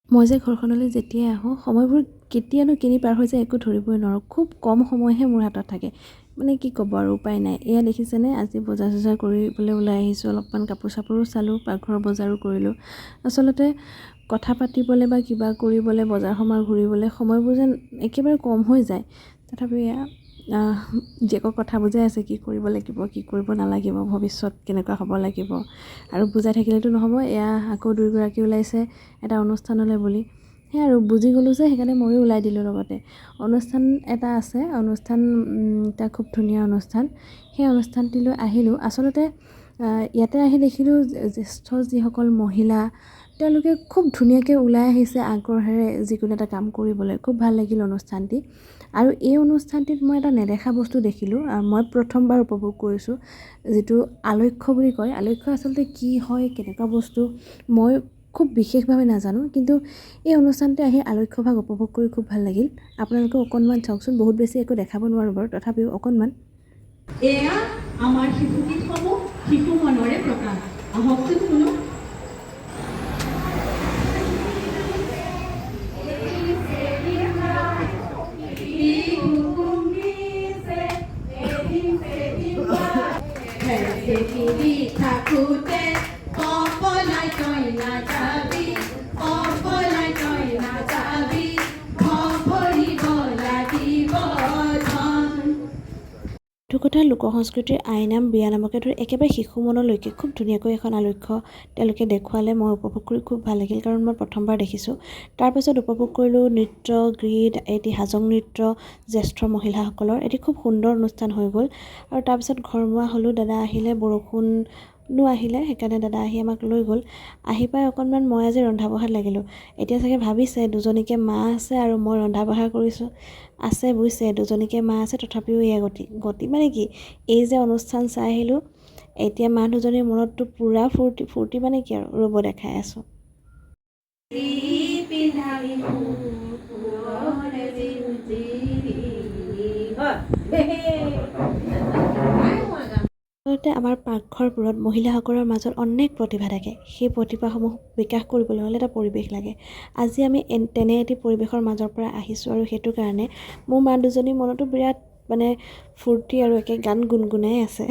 মই যে ঘৰখনলৈ যেতিয়াই আহোঁ সময়বোৰ কেতিয়ানো কেনি পাৰ হৈ যায় একো ধৰিবই নোৱাৰোঁ। খুব কম সময়হে মোৰ হাতত থাকে। মানে কি ক'ব আৰু উপায় নাই। এয়া দেখিছেনে আজি বজাৰ চজাৰ কৰিবলৈ ওলাই আহিছোঁ, অলপমান কাপোৰ চাপোৰো চালোঁ, পাকঘৰৰ বজাৰো কৰিলোঁ। আচলতে কথা পাতিবলৈ বা কিবা কৰিবলৈ বজাৰ সমাৰ ঘূৰিবলৈ সময়বোৰ যেন একেবাৰে কম হৈ যায়। তথাপি এয়া জীয়েকক কথা বুজাই আছে কি কৰিব লাগিব, কি কৰিব নালাগিব, ভৱিষ্যত কেনেকুৱা হ'ব লাগিব। আৰু বুজাই থাকিলেতো নহ'ব। এয়া আকৌ দুয়োগৰাকী ওলাইছে এটা অনুষ্ঠানলৈ বুলি। সেয়া আৰু বুজি গ'লোঁ যে সেইকাৰণে ময়ো ওলাই দিলোঁ লগতে। অনুষ্ঠান এটা আছে, অনুষ্ঠান এটা খুব ধুনীয়া অনুষ্ঠান। সেই অনুষ্ঠানটিলৈ আহিলোঁ। আচলতে ইয়াতে আহি দেখিলোঁ জ্যেষ্ঠ যিসকল মহিলা তেওঁলোকে খুব ধুনীয়াকৈ ওলাই আহিছে আগ্ৰহেৰে যিকোনো এটা কাম কৰিবলৈ। খুব ভাল লাগিল অনুষ্ঠানটি। আৰু এই অনুষ্ঠানটিত মই এটা নেদেখা বস্তু দেখিলোঁ। মই প্ৰথমবাৰ উপভোগ কৰিছোঁ যিটো আলক্ষ্য বুলি কয়। আলক্ষ্য আচলতে কি হয়, কেনেকুৱা বস্তু মই খুব বিশেষভাৱে নাজানো, কিন্তু এই অনুষ্ঠানতে আহি আলক্ষ্য ভাগ উপভোগ কৰি খুব ভাল লাগিল। আপোনালোকেও অকণমান চাওকচোন। বহুত বেছি একো দেখাব নোৱাৰোঁ বাৰু, তথাপিও অকণমান। এয়া আমাৰ শিশুগীতসমূহ শিশু মনৰে প্ৰকাশ। আহকচোন শুনো। থাকোঁতে অপলাই তই নাযাবি, অপলাই তই নাযাবি, ভৰিব লাগিব ধন। কথা লোক সংস্কৃতিৰ আইনাম, বিয়ানামকে ধৰি একেবাৰে শিশু মনলৈকে খুব ধুনীয়াকৈ এখন আলক্ষ্য তেওঁলোকে দেখুৱালে। মই উপভোগ কৰি খুব ভাল লাগিল, কাৰণ মই প্ৰথমবাৰ দেখিছোঁ। তাৰপিছত উপভোগ কৰিলোঁ নৃত্য, গীত, এটি হাজং নৃত্য জ্যেষ্ঠ মহিলাসকলৰ। এটি খুব সুন্দৰ অনুষ্ঠান হৈ গ'ল। আৰু তাৰপিছত ঘৰমুৱা হ'লোঁ। দাদা আহিলে, বৰষুণো আহিলে, সেইকাৰণে দাদা আহি আমাক লৈ গ'ল। আহি পাই অকণমান মই আজি ৰন্ধা বঢ়াত লাগিলোঁ। এতিয়া চাগে ভাবিছে দুজনীকে মা আছে আৰু মই ৰন্ধা বঢ়া কৰিছোঁ। আছে বুজিছে, দুজনীকে মা আছে, তথাপিও এয়া গতি মানে কি, এই যে অনুষ্ঠান চাই আহিলোঁ, এতিয়া মা দুজনীৰ মনততো পূৰা ফূৰ্তি মানে কি আৰু ৰ'ব দেখাই আছোঁ। আচলতে আমাৰ পাকঘৰবোৰত মহিলাসকলৰ মাজত অনেক প্ৰতিভা থাকে। সেই প্ৰতিভাসমূহ বিকাশ কৰিবলৈ হ'লে এটা পৰিৱেশ লাগে। আজি আমি তেনে এটি পৰিৱেশৰ মাজৰ পৰা আহিছোঁ, আৰু সেইটো কাৰণে মোৰ মা দুজনীৰ মনতো বিৰাট মানে ফূৰ্তি আৰু একে গান গুণগুণাই আছে।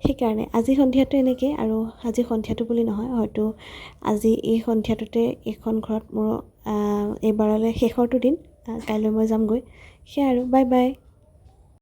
সেইকাৰণে আজি সন্ধিয়াটো এনেকেই, আৰু আজি সন্ধিয়াটো বুলি নহয়, হয়তো আজি এই সন্ধিয়াটোতে এইখন ঘৰত মোৰ এইবাৰলৈ শেষৰটো দিন। কাইলৈ মই যামগৈ। সেয়া আৰু বাই বাই।